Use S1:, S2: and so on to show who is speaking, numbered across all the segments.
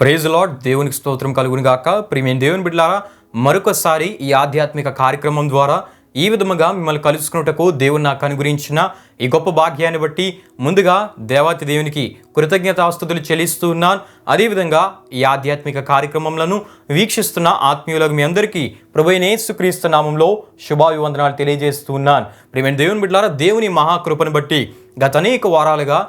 S1: Praise lord. దేవునికి స్తోత్రం కలుగును గాక. ప్రియమైన దేవుని బిడ్డలారా, మరొకసారి ఈ ఆధ్యాత్మిక కార్యక్రమం ద్వారా ఈ విధముగా మిమ్మల్ని కలుసుకున్నటకు దేవుడు నాకు అనుగ్రహించిన ఈ గొప్ప భాగ్యాన్ని బట్టి ముందుగా దేవాతి దేవునికి కృతజ్ఞతాస్తుతులు చెల్లిస్తూ ఉన్నాను. అదేవిధంగా ఈ ఆధ్యాత్మిక కార్యక్రమంలను వీక్షిస్తున్న ఆత్మీయులకు మీ అందరికీ ప్రభువైన యేసుక్రీస్తు నామంలో శుభాభివందనాలు తెలియజేస్తూ ఉన్నాను. ప్రియమైన దేవుని బిడ్డలారా, దేవుని మహాకృపను బట్టి గత అనేక వారాలుగా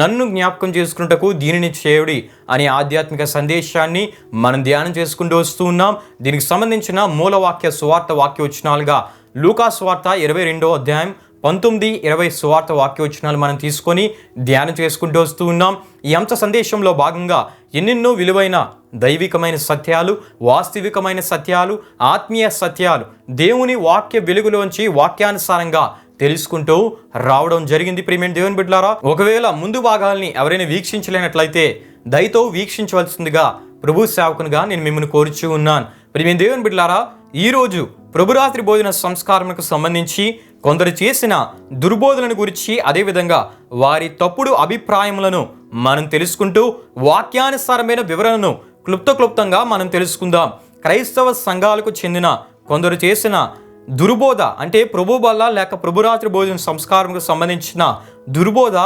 S1: నన్ను జ్ఞాపకం చేసుకున్నటకు దీనిని చేయుడి అనే ఆధ్యాత్మిక సందేశాన్ని మనం ధ్యానం చేసుకుంటూ వస్తూ ఉన్నాం. దీనికి సంబంధించిన మూలవాక్య సువార్త వాక్యవచనాలుగా లూకా సువార్త 22వ అధ్యాయం 19-20 సువార్త వాక్యవచనాలు మనం తీసుకొని ధ్యానం చేసుకుంటూ వస్తూ ఉన్నాం. ఈ అంశ సందేశంలో భాగంగా ఎన్నెన్నో విలువైన దైవికమైన సత్యాలు, వాస్తవికమైన సత్యాలు, ఆత్మీయ సత్యాలు దేవుని వాక్య వెలుగులోంచి వాక్యానుసారంగా తెలుసుకుంటూ రావడం జరిగింది. ప్రియమైన దేవుని బిడ్డలారా, ఒకవేళ ముందు భాగాల్ని ఎవరైనా వీక్షించలేనట్లయితే దయతో వీక్షించవలసిందిగా ప్రభు సేవకునిగా నేను మిమ్మల్ని కోరుచూ ఉన్నాను. ప్రియమైన దేవుని బిడ్డలారా, ఈరోజు ప్రభురాత్రి భోజన సంస్కారంకు సంబంధించి కొందరు చేసిన దుర్బోధనను గురించి, అదేవిధంగా వారి తప్పుడు అభిప్రాయములను మనం తెలుసుకుంటూ వాక్యానుసారమైన వివరణను క్లుప్తంగా మనం తెలుసుకుందాం. క్రైస్తవ సంఘాలకు చెందిన కొందరు చేసిన దుర్బోధ అంటే ప్రభు బల్ల లేక ప్రభురాత్రి భోజన సంస్కారంకు సంబంధించిన దుర్బోధ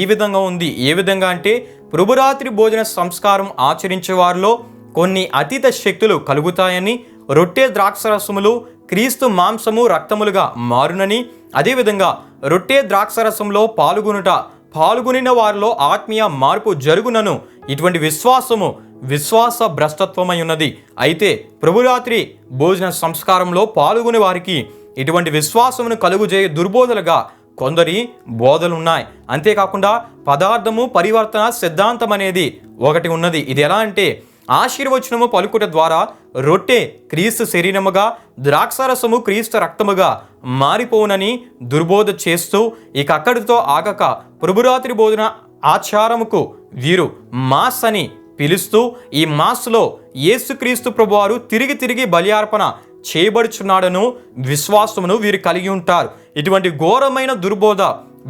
S1: ఈ విధంగా ఉంది. ఏ విధంగా అంటే, ప్రభురాత్రి భోజన సంస్కారం ఆచరించే వారిలో కొన్ని అతీత శక్తులు కలుగుతాయని, రొట్టె ద్రాక్షరసములు క్రీస్తు మాంసము రక్తములుగా మారునని, అదేవిధంగా రొట్టె ద్రాక్షరసంలో పాల్గొనిన వారిలో ఆత్మీయ మార్పు జరుగునను, ఇటువంటి విశ్వాస భ్రష్టత్వమై ఉన్నది. అయితే ప్రభురాత్రి భోజన సంస్కారంలో పాల్గొనే వారికి ఇటువంటి విశ్వాసమును కలుగుజేయ దుర్బోధలుగా కొందరి బోధలున్నాయి. అంతేకాకుండా పదార్థము పరివర్తన సిద్ధాంతం అనేది ఒకటి ఉన్నది. ఇది ఎలా అంటే, ఆశీర్వచనము పలుకుట ద్వారా రొట్టె క్రీస్తు శరీరముగా, ద్రాక్షరసము క్రీస్తు రక్తముగా మారిపోవునని దుర్బోధ చేస్తూ ఇక అక్కడితో ఆగక ప్రభురాత్రి భోజన ఆచారముకు వీరు మాస్ అని పిలుస్తూ, ఈ మాస్లో యేసుక్రీస్తు ప్రభువారు తిరిగి బలియార్పణ చేయబడుచున్నాడను విశ్వాసమును వీరు కలిగి ఉంటారు. ఇటువంటి ఘోరమైన దుర్బోధ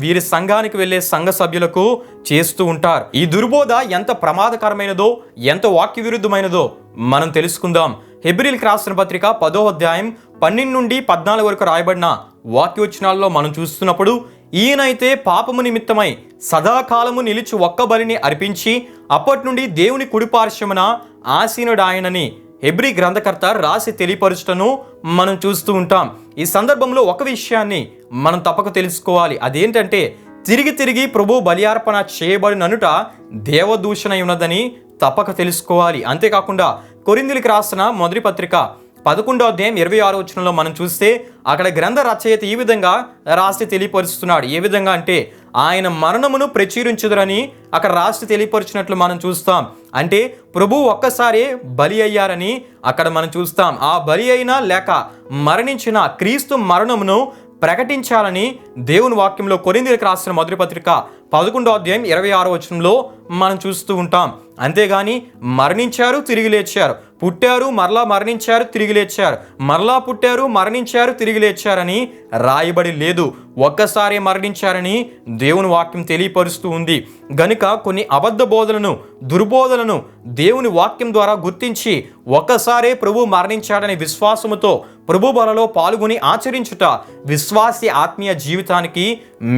S1: వీరి సంఘానికి వెళ్ళే సంఘ సభ్యులకు చేస్తూ ఉంటారు. ఈ దుర్బోధ ఎంత ప్రమాదకరమైనదో, ఎంత వాక్య విరుద్ధమైనదో మనం తెలుసుకుందాం. హెబ్రీయులకు రాసిన పత్రిక 10వ అధ్యాయం 12-14 వరకు రాయబడిన వాక్యవచనాల్లో మనం చూస్తున్నప్పుడు, ఈయనైతే పాపము నిమిత్తమై సదాకాలము నిలిచి ఒక్క బలిని అర్పించి అప్పటి నుండి దేవుని కుడిపార్శ్వమున ఆసీనుడాయనని హెబ్రీ గ్రంథకర్త రాసి తెలియపరచుటను మనం చూస్తూ ఉంటాం. ఈ సందర్భంలో ఒక విషయాన్ని మనం తప్పక తెలుసుకోవాలి. అదేంటంటే, తిరిగి ప్రభు బలియార్పణ చేయబడిననుట దేవదూషణ ఉన్నదని తప్పక తెలుసుకోవాలి. అంతేకాకుండా కొరింథీయులకు రాసిన మొదటి పత్రిక 11వ అధ్యాయం 26వ వచనంలో మనం చూస్తే అక్కడ గ్రంథ రచయిత ఈ విధంగా రాసి తెలియపరుస్తున్నాడు. ఏ విధంగా అంటే, ఆయన మరణమును ప్రచురించుదురని అక్కడ రాసి తెలియపరిచినట్లు మనం చూస్తాం. అంటే ప్రభు ఒక్కసారే బలి అయ్యారని అక్కడ మనం చూస్తాం. ఆ బలి అయినా లేక మరణించిన క్రీస్తు మరణమును ప్రకటించాలని దేవుని వాక్యంలో కొరింథీయులకు రాసిన మొదటి పత్రిక 11వ అధ్యాయం 26వ వచనంలో మనం చూస్తూ ఉంటాం. అంతేగాని మరణించారు, తిరిగి లేచారు, పుట్టారు, మరలా మరణించారు, తిరిగి లేచారు, మరలా పుట్టారు, మరణించారు, తిరిగి లేచారని రాయబడి లేదు. ఒక్కసారి మరణించారని దేవుని వాక్యం తెలియపరుస్తూ ఉంది. గనుక కొన్ని అబద్ధ బోధలను, దుర్బోధలను దేవుని వాక్యం ద్వారా గుర్తించి ఒక్కసారే ప్రభు మరణించాడనే విశ్వాసముతో ప్రభు బలలో పాల్గొని ఆచరించుట విశ్వాసి ఆత్మీయ జీవితానికి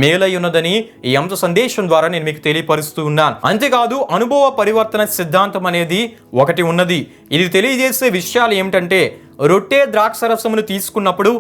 S1: మేలై ఉన్నదని ఈ అంశ సందేశం ద్వారా నేను మీకు తెలియపరుస్తూ ఉన్నాను. అంతేకాదు, అనుభవ పరివర్తన సిద్ధాంతం అనేది ఒకటి ఉన్నది. ఇది తెలియజేసే విషయాలు ఏమిటంటే, రొట్టె ద్రాక్షరసమును తీసుకున్నప్పుడు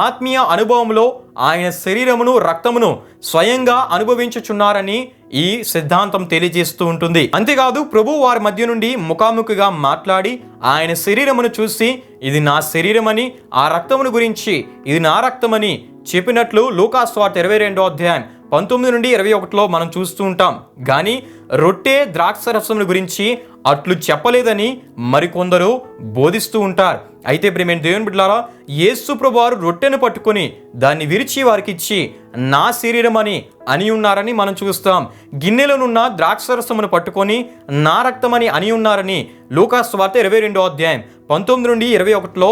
S1: ఆత్మీయ అనుభవంలో ఆయన శరీరమును రక్తమును స్వయంగా అనుభవించుచున్నారని ఈ సిద్ధాంతం తెలియజేస్తూ ఉంటుంది. అంతేకాదు, ప్రభు వారి మధ్య నుండి ముఖాముఖిగా మాట్లాడి ఆయన శరీరమును చూసి ఇది నా శరీరమని, ఆ రక్తమును గురించి ఇది నా రక్తమని చెప్పినట్లు లూకా సువార్త 22వ అధ్యాయం 19-21లో మనం చూస్తూ ఉంటాం. కానీ రొట్టె ద్రాక్షరసముల గురించి అట్లు చెప్పలేదని మరికొందరు బోధిస్తూ ఉంటారు. అయితే ప్రియమైన దేవుని బిడ్డలారా, యేసు ప్రభువారు రొట్టెను పట్టుకొని దాన్ని విరిచి వారికి ఇచ్చి నా శరీరం అని ఉన్నారని మనం చూస్తాం. గిన్నెలోనున్న ద్రాక్షరసమును పట్టుకొని నా రక్తమని అని ఉన్నారని లూకా సువార్త 22వ అధ్యాయం 19-21లో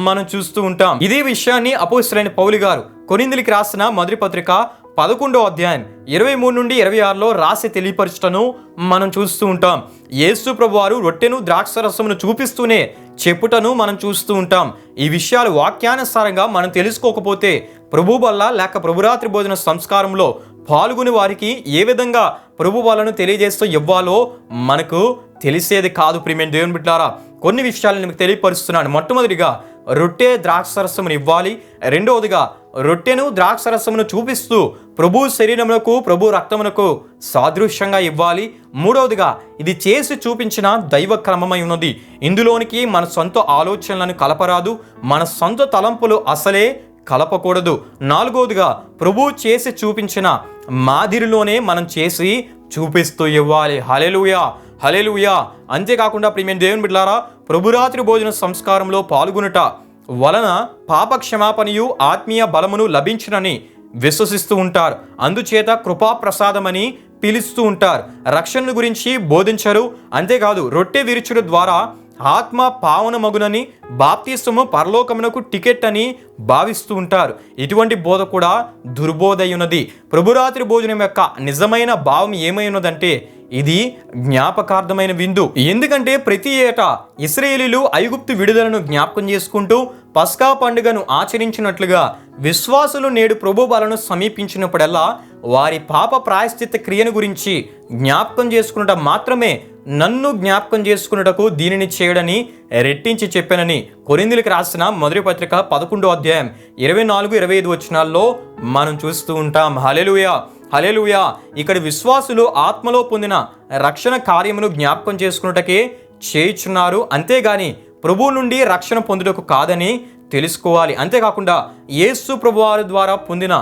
S1: మనం చూస్తూ ఉంటాం. ఇదే విషయాన్ని అపోస్తలుడైన పౌలు గారు కొరింథీయులకు రాసిన మొదటి పత్రిక 11వ అధ్యాయం 23 నుండి 26లో రాసి తెలియపరచటను మనం చూస్తూ ఉంటాం. యేసు ప్రభువారు రొట్టెను ద్రాక్షరసమును చూపిస్తూనే చెప్పుటను మనం చూస్తూ ఉంటాం. ఈ విషయాలు వాక్యానుసారంగా మనం తెలుసుకోకపోతే ప్రభు వల్ల లేక ప్రభురాత్రి భోజన సంస్కారంలో పాల్గొని వారికి ఏ విధంగా ప్రభు వాళ్ళను తెలియజేస్తూ ఇవ్వాలో మనకు తెలిసేది కాదు. ప్రియమైన దేవుని బిడ్డలారా, కొన్ని విషయాలను మీకు తెలియపరుస్తున్నాను. మొట్టమొదటిగా రొట్టె ద్రాక్షరసమును ఇవ్వాలి. రెండవదిగా రొట్టెను ద్రాక్షరసమును చూపిస్తూ ప్రభు శరీరమునకు ప్రభు రక్తమునకు సాదృశ్యంగా ఇవ్వాలి. మూడవదిగా ఇది చేసి చూపించిన దైవ క్రమమై ఉన్నది. ఇందులోనికి మన సొంత ఆలోచనలను కలపరాదు, మన సొంత తలంపులు అసలే కలపకూడదు. నాలుగవదిగా ప్రభు చేసి చూపించిన మాదిరిలోనే మనం చేసి చూపిస్తూ ఇవ్వాలి. హల్లెలూయా, హల్లెలూయా. అంతేకాకుండా ప్రియమైన దేవుని బిడ్డలారా, ప్రభురాత్రి భోజన సంస్కారంలో పాల్గొనుట వలన పాప క్షమాపణయు ఆత్మీయ బలమును లభించునని విశ్వసిస్తూ ఉంటారు. అందుచేత కృపా ప్రసాదమని పిలుస్తూ ఉంటారు. రక్షణ గురించి బోధించరు. అంతేకాదు రొట్టె విరుచుడు ద్వారా ఆత్మ పావనమగునని, బాప్తిస్మము పరలోకమునకు టికెట్ అని భావిస్తూ ఉంటారు. ఇటువంటి బోధ కూడా దుర్బోధయున్నది. ప్రభురాత్రి భోజనం యొక్క నిజమైన భావం ఏమై ఉన్నదంటే ఇది జ్ఞాపకార్థమైన విందు. ఎందుకంటే ప్రతి ఏటా ఇశ్రాయేలీయులు ఐగుప్తు విడుదలను జ్ఞాపకం చేసుకుంటూ పస్కా పండుగను ఆచరించినట్లుగా విశ్వాసులు నేడు ప్రభు బలను సమీపించినప్పుడల్లా వారి పాప ప్రాయశ్చిత్త క్రియను గురించి జ్ఞాపకం చేసుకున్నట మాత్రమే నన్ను జ్ఞాపకం చేసుకున్నటకు దీనిని చేయడని రెట్టించి చెప్పానని కొరింథీయులకు రాసిన మొదటి పత్రిక 11వ అధ్యాయం 24-25 వచనాల్లో మనం చూస్తూ ఉంటాం. హల్లెలూయా, హల్లెలూయా. ఇక్కడ విశ్వాసులు ఆత్మలో పొందిన రక్షణ కార్యమును జ్ఞాపకం చేసుకున్నటకే చేయుచున్నారు, అంతేగాని ప్రభువు నుండి రక్షణ పొందుటకు కాదని తెలుసుకోవాలి. అంతేకాకుండా యేసు ప్రభువారి ద్వారా పొందిన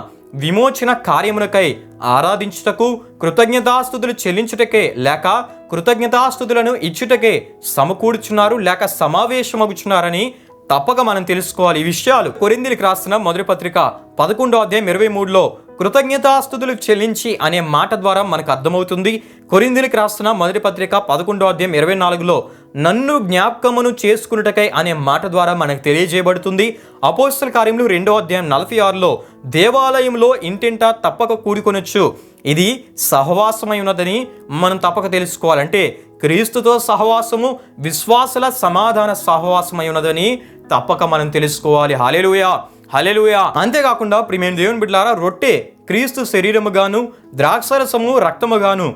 S1: విమోచన కార్యమునకై ఆరాధించుటకు, కృతజ్ఞతాస్తుతులు చెల్లించుటకే లేక కృతజ్ఞతాస్తుతులను ఇచ్చుటకే సమకూర్చున్నారు లేక సమావేశమగుచున్నారని తప్పక మనం తెలుసుకోవాలి. ఈ విషయాలు కొరింథీయులకు రాసిన మొదటి పత్రిక 11వ అధ్యాయం 23లో కృతజ్ఞతాస్తుతులు చెల్లించి అనే మాట ద్వారా మనకు అర్థమవుతుంది. కొరింథీయులకు రాసిన మొదటి పత్రిక 11వ అధ్యాయం 24లో నన్ను జ్ఞాపకమును చేసుకున్నటకై అనే మాట ద్వారా మనకు తెలియజేయబడుతుంది. అపోస్తల కార్యములు 2వ అధ్యాయం 46లో దేవాలయంలో ఇంటింటా తప్పక కూడుకొనొచ్చు, ఇది సహవాసమై ఉన్నదని మనం తప్పక తెలుసుకోవాలంటే క్రీస్తుతో సహవాసము విశ్వాసుల సమాధాన సహవాసమై ఉన్నదని తప్పక మనం తెలుసుకోవాలి. హల్లెలూయా, హల్లెలూయా. అంతేకాకుండా ప్రియమైన దేవుని బిడ్డలారా, రొట్టె క్రీస్తు శరీరముగాను ద్రాక్షరసము రక్తముగాను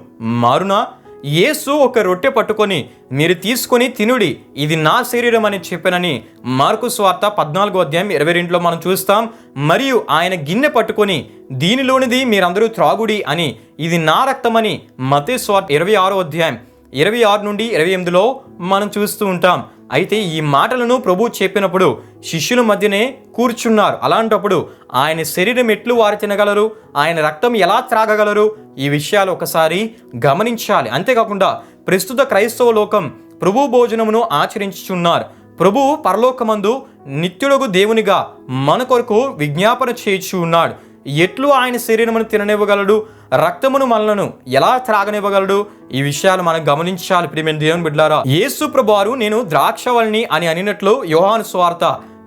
S1: మారునా? యేసు ఒక రొట్టె పట్టుకొని మీరు తీసుకొని తినుడి, ఇది నా శరీరం అని చెప్పానని మార్కు సువార్త 14వ అధ్యాయం 22లో మనం చూస్తాం. మరియు ఆయన గిన్నె పట్టుకొని దీనిలోనిది మీరందరూ త్రాగుడి అని, ఇది నా రక్తమని మత్తయి సువార్త 26వ అధ్యాయం 26 నుండి 28లో మనం చూస్తూ ఉంటాం. అయితే ఈ మాటలను ప్రభు చెప్పినప్పుడు శిష్యుల మధ్యనే కూర్చున్నారు. అలాంటప్పుడు ఆయన శరీరం ఎట్లు వారు తినగలరు, ఆయన రక్తం ఎలా త్రాగగలరు? ఈ విషయాలు ఒకసారి గమనించాలి. అంతేకాకుండా ప్రస్తుత క్రైస్తవ లోకం ప్రభు భోజనమును ఆచరించుచున్నారు. ప్రభువు పరలోకమందు నిత్యుడగు దేవునిగా మన కొరకు విజ్ఞాపన చేయుచు ఉన్నాడు. ఎట్లు ఆయన శరీరమును తిననివ్వగలడు, రక్తమును మనలను ఎలా త్రాగనివ్వగలడు? ఈ విషయాలు మనం గమనించాలి. ప్రియమైన దేవుని బిడ్డలారా, యేసు ప్రభువారు నేను ద్రాక్షవల్లిని అని అనినట్లు యోహాను సువార్త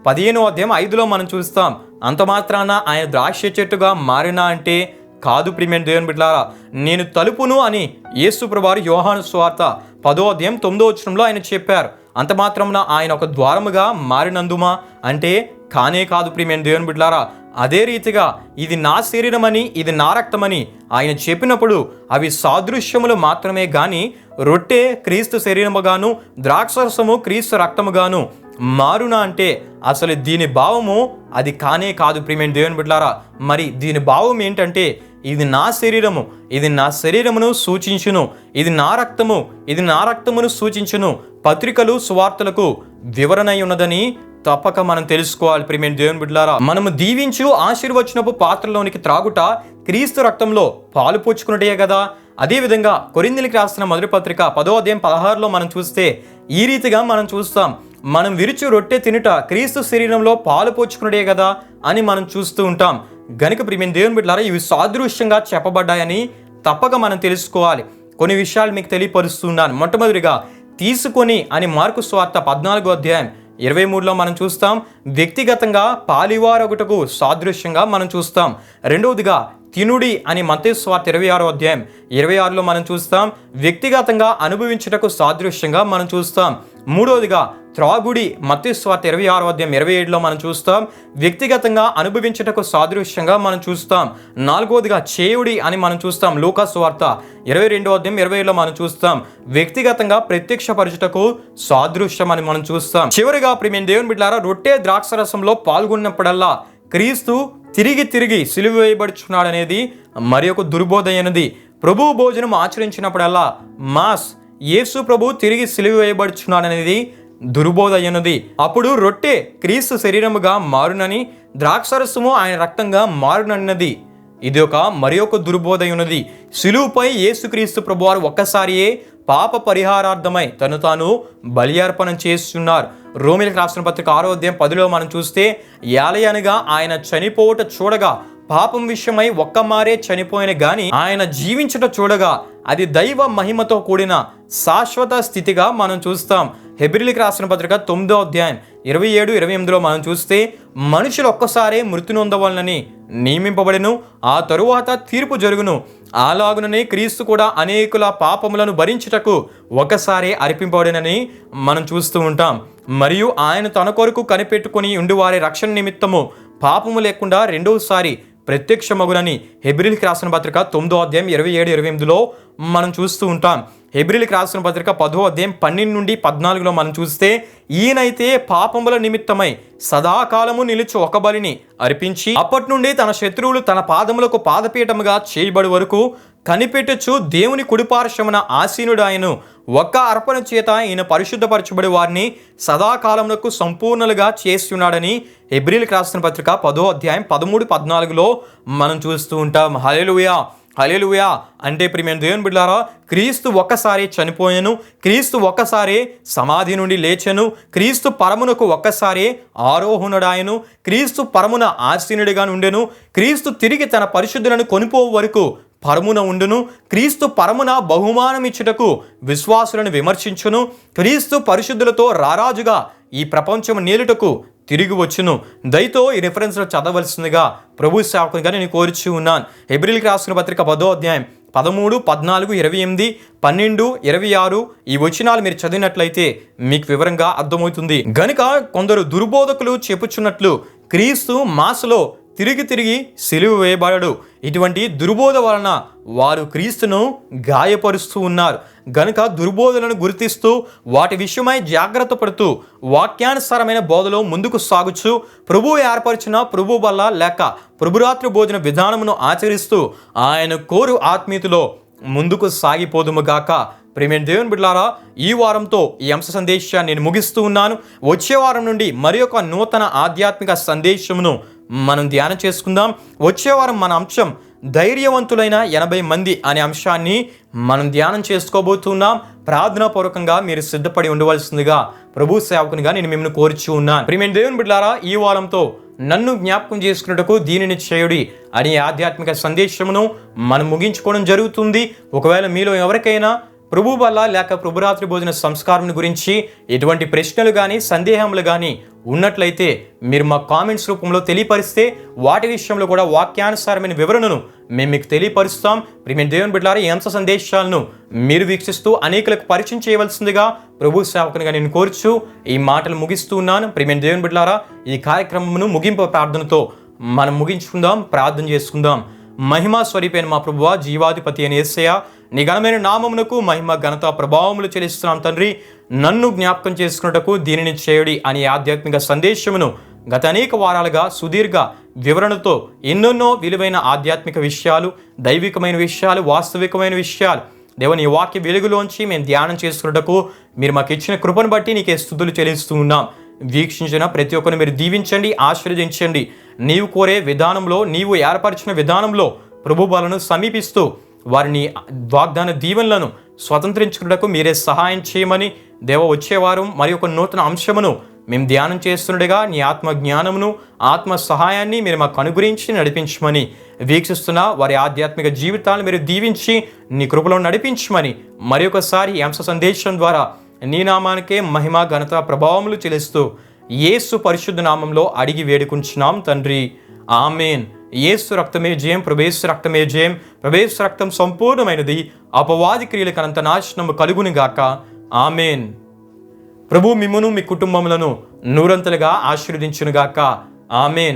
S1: 15వ అధ్యాయం 5లో మనం చూస్తాం. అంత మాత్రాన ఆయన ద్రాక్ష చెట్టుగా మారినా అంటే కాదు. ప్రియమైన దేవుని బిడ్డలారా, నేను తలుపును అని యేసు ప్రభువారు యోహాను సువార్త 10వ అధ్యాయం 9వ వచనంలో ఆయన చెప్పారు. అంత మాత్రమున ఆయన ఒక ద్వారముగా మారినందుమా అంటే కానే కాదు. ప్రియమైన దేవుని బిడ్డలారా, అదే రీతిగా ఇది నా శరీరమని ఇది నా రక్తమని ఆయన చెప్పినప్పుడు అవి సాదృశ్యములు మాత్రమే గాని రొట్టె క్రీస్తు శరీరముగాను ద్రాక్షరసము క్రీస్తు రక్తముగాను మారునా అంటే అసలు దీని భావము అది కానే కాదు. ప్రియమైన దేవుని బిడ్డలారా, మరి దీని భావం ఏంటంటే ఇది నా శరీరము, ఇది నా శరీరమును సూచించును, ఇది నా రక్తము, ఇది నా రక్తమును సూచించును పత్రికలు సువార్తలకు వివరణ ఉన్నదని తప్పక మనం తెలుసుకోవాలి. ప్రియమైన దేవుని బిడ్డలారా, మనము దీవించు ఆశీర్వచనపు పాత్రలోనికి త్రాగుట క్రీస్తు రక్తంలో పాలు పోచుకున్నటే కదా. అదేవిధంగా కొరింథీయులకు రాసిన మొదటి పత్రిక 10వ అధ్యాయం 16లో మనం చూస్తే ఈ రీతిగా మనం చూస్తాం. మనం విరుచు రొట్టె తినుట క్రీస్తు శరీరంలో పాలు పోచుకున్నటే కదా అని మనం చూస్తూ ఉంటాం. గనుక ప్రియమైన దేవుని బిడ్డలారా, ఇవి సాదృశ్యంగా చెప్పబడ్డాయని తప్పక మనం తెలుసుకోవాలి. కొన్ని విషయాలు మీకు తెలియపరుస్తున్నాను. మొట్టమొదటిగా తీసుకొని అని మార్కు సువార్త 14వ అధ్యాయం 23లో మనం చూస్తాం. వ్యక్తిగతంగా పాలివారొకటకు సాదృశ్యంగా మనం చూస్తాం. రెండవదిగా తినుడి అని మత్తయి సువార్త 26వ అధ్యాయం 26లో మనం చూస్తాం. వ్యక్తిగతంగా అనుభవించుటకు సాదృశ్యంగా మనం చూస్తాం. మూడవదిగా త్రాగుడి మత్తయి సువార్త 26వ అధ్యాయం 27లో మనం చూస్తాం. వ్యక్తిగతంగా అనుభవించుటకు సాదృశ్యంగా మనం చూస్తాం. నాలుగవదిగా చేయుడి అని మనం చూస్తాం. లూకా సువార్త 22వ అధ్యాయం 27లో మనం చూస్తాం. వ్యక్తిగతంగా ప్రత్యక్షపరచుటకు సాదృశ్యం అని మనం చూస్తాం. చివరిగా ప్రియమైన దేవుని బిడ్డలారా, రొట్టె ద్రాక్షరసంలో పాల్గొన్నప్పుడల్లా క్రీస్తు తిరిగి తిరిగి సిలువ వేయబడుచున్నాడనేది మరి ఒక దుర్బోధ అయినది. ప్రభువు భోజనం ఆచరించినప్పుడల్లా మాస్ యేసు ప్రభు తిరిగి సిలువ వేయబడుచున్నాడనేది దుర్బోధ అయినది. అప్పుడు రొట్టె క్రీస్తు శరీరముగా మారునని, ద్రాక్షరసము ఆయన రక్తంగా మారునన్నది. ఇది మరి ఒక దుర్బోధ ఉన్నది. సిలువుపై యేసుక్రీస్తు ప్రభువారు ఒక్కసారియే పాప పరిహారార్థమై తను తాను బలియార్పణం చేస్తున్నారు. రోమీయులకు రాసిన పత్రిక 6వ అధ్యాయం 10లో మనం చూస్తే, యాలయనగా ఆయన చనిపోవుట చూడగా పాపం విషయమై ఒక్కమారే చనిపోయిన గాని ఆయన జీవించుట చూడగా అది దైవ మహిమతో కూడిన శాశ్వత స్థితిగా మనం చూస్తాం. హెబ్రీయులకు రాసిన పత్రిక 9వ అధ్యాయం 27-28లో మనం చూస్తే, మనుషులు ఒక్కసారే మృతి నొందవలనని నియమింపబడెను, ఆ తరువాత తీర్పు జరుగును. అలాగుననే క్రీస్తు కూడా అనేకుల పాపములను భరించుటకు ఒకసారి అర్పింపబడినని మనం చూస్తూ ఉంటాం. మరియు ఆయన తన కొరకు కనిపెట్టుకుని ఉండి వారి రక్షణ నిమిత్తము పాపము లేకుండా రెండవసారి ప్రత్యక్షమగునని హెబ్రీయులకు రాసిన పత్రిక 9వ అధ్యాయం 27-28లో మనం చూస్తూ ఉంటాం. హెబ్రీయులకు రాసిన పత్రిక 10వ అధ్యాయం 12-14లో మనం చూస్తే, ఈయనైతే పాపముల నిమిత్తమై సదాకాలము నిలిచి ఒక బలిని అర్పించి అప్పటి నుండి తన శత్రువులు తన పాదములకు పాదపీఠముగా చేయబడి వరకు కనిపెట్టచ్చు దేవుని కుడిపార్శ్వమున ఆసీనుడాయను. ఒక్క అర్పణ చేత ఈయన పరిశుద్ధపరచబడి వారిని సదాకాలములకు సంపూర్ణలుగా చేస్తున్నాడని హెబ్రీయులకు రాసిన పత్రిక 10వ అధ్యాయం 13-14లో మనం చూస్తూ ఉంటాం. హల్లెలూయా, హల్లెలూయా. అంటే ప్రియమైన దేవుని బిడ్డలారా, క్రీస్తు ఒక్కసారి చనిపోయాను, క్రీస్తు ఒక్కసారి సమాధి నుండి లేచెను, క్రీస్తు పరమునకు ఒక్కసారి ఆరోహణుడాయను, క్రీస్తు పరమున ఆసీనుడిగా ఉండెను, క్రీస్తు తిరిగి తన పరిశుద్ధులను కొనిపోవు వరకు పరమున ఉండును, క్రీస్తు పరమున బహుమానం ఇచ్చుటకు విశ్వాసులను విమర్శించును, క్రీస్తు పరిశుద్ధులతో రారాజుగా ఈ ప్రపంచం నేలుటకు తిరిగి వచ్చును. దయతో ఈ రిఫరెన్స్లో చదవలసిందిగా ప్రభు సేవకునిగా నేను కోరుచు ఉన్నాను. హెబ్రీయులకు రాసిన పత్రిక 10వ అధ్యాయం 13, 14, 28, 12, 26 ఈ వచనాలు మీరు చదివినట్లయితే మీకు వివరంగా అర్థమవుతుంది. గనుక కొందరు దుర్బోధకులు చెప్పుచున్నట్లు క్రీస్తు మాసలో తిరిగి తిరిగి సిలువ వేయబడడు. ఇటువంటి దుర్బోధ వలన వారు క్రీస్తును గాయపరుస్తూ ఉన్నారు. గనుక దుర్బోధలను గుర్తిస్తూ వాటి విషయమై జాగ్రత్త పడుతూ వాక్యానుసారమైన బోధలో ముందుకు సాగుచు ప్రభువు ఏర్పరిచిన ప్రభు వల్ల లేక ప్రభురాత్రి భోజన విధానమును ఆచరిస్తూ ఆయన కోరు ఆత్మీయతలో ముందుకు సాగిపోదుముగాక. ప్రియమైన దేవుని బిడ్డలారా, ఈ వారంతో ఈ అంశ సందేశాన్ని నేను ముగిస్తూ ఉన్నాను. వచ్చే వారం నుండి మరి ఒక నూతన ఆధ్యాత్మిక సందేశమును మనం ధ్యానం చేసుకుందాం. వచ్చే వారం మన అంశం ధైర్యవంతులైన 80 మంది అనే అంశాన్ని మనం ధ్యానం చేసుకోబోతున్నాం. ప్రార్థనాపూర్వకంగా మీరు సిద్ధపడి ఉండవలసిందిగా ప్రభు సేవకునిగా నేను మిమ్మల్ని కోరుచు ఉన్నాను. ప్రియమైన దేవుని బిడ్డలారా, ఈ వారంతో నన్ను జ్ఞాపకం చేసుకున్నట్టుకు దీనిని చేయుడి అనే ఆధ్యాత్మిక సందేశమును మనం ముగించుకోవడం జరుగుతుంది. ఒకవేళ మీలో ఎవరికైనా ప్రభు వల్ల లేక ప్రభురాత్రి భోజన సంస్కారం గురించి ఎటువంటి ప్రశ్నలు కానీ సందేహములు కానీ ఉన్నట్లయితే మీరు మా కామెంట్స్ రూపంలో తెలియపరిస్తే వాటి విషయంలో కూడా వాక్యానుసారమైన వివరణను మేము మీకు తెలియపరుస్తాం. ప్రియమైన దేవుని బిడ్డలారా, ఈ అంశ సందేశాలను మీరు వీక్షిస్తూ అనేకులకు పరిచయం చేయవలసిందిగా ప్రభు సేవకునిగా నేను కోరుచు ఈ మాటలు ముగిస్తూ ఉన్నాను. ప్రియమైన దేవుని బిడ్డలారా, ఈ కార్యక్రమమును ముగింపు ప్రార్థనతో మనం ముగించుకుందాం, ప్రార్థన చేసుకుందాం. మహిమా స్వరూపైన మా ప్రభువా, జీవాధిపతి అని యేసయ్య, నీ ఘనమైన నామమునకు మహిమ ఘనత ప్రభావములు చెల్లిస్తున్నాం తండ్రి. నన్ను జ్ఞాపకం చేసుకున్నటకు దీనిని చేయుడి అనే ఆధ్యాత్మిక సందేశమును గత అనేక వారాలుగా సుదీర్ఘ వివరణతో ఎన్నెన్నో విలువైన ఆధ్యాత్మిక విషయాలు, దైవికమైన విషయాలు, వాస్తవికమైన విషయాలు దేవుని వాక్య వెలుగులోంచి మేము ధ్యానం చేసుకున్నటకు మీరు మాకు ఇచ్చిన కృపను బట్టి నీకే స్తుతులు చెల్లిస్తూ ఉన్నాం. వీక్షించిన ప్రతి ఒక్కరిని మీరు దీవించండి, ఆశీర్వదించండి. నీవు కోరే విధానంలో, నీవు ఏర్పరిచిన విధానంలో ప్రభు బలను సమీపిస్తూ వారిని వాగ్దాన దీవెనలను స్వతంత్రించుకున్నటకు మీరే సహాయం చేయమని దేవ వచ్చేవారం మరి ఒక నూతన అంశమును మేము ధ్యానం చేస్తుండగా నీ ఆత్మ జ్ఞానమును, ఆత్మ సహాయాన్ని మీరు మాకు అనుగ్రహించి నడిపించమని, వీక్షిస్తున్న వారి ఆధ్యాత్మిక జీవితాలను మీరు దీవించి నీ కృపలో నడిపించమని మరి ఒకసారి ఈ అంశ సందేశం ద్వారా నీ నామానికే మహిమ ఘనత ప్రభావములు చెల్లిస్తూ యేసు పరిశుద్ధ నామంలో అడిగి వేడుకుంటున్నాం తండ్రి, ఆమేన్. యేసు రక్తమే జయం, ప్రభేసు రక్తమే జయం, ప్రభేసు రక్తం సంపూర్ణమైనది, అపవాది క్రియలకు అనంత నాశనము కలుగును గాక. ఆమెన్. ప్రభు మిమ్మును మీ కుటుంబములను నూరంతలుగా ఆశీర్వదించునుగాక. ఆమెన్.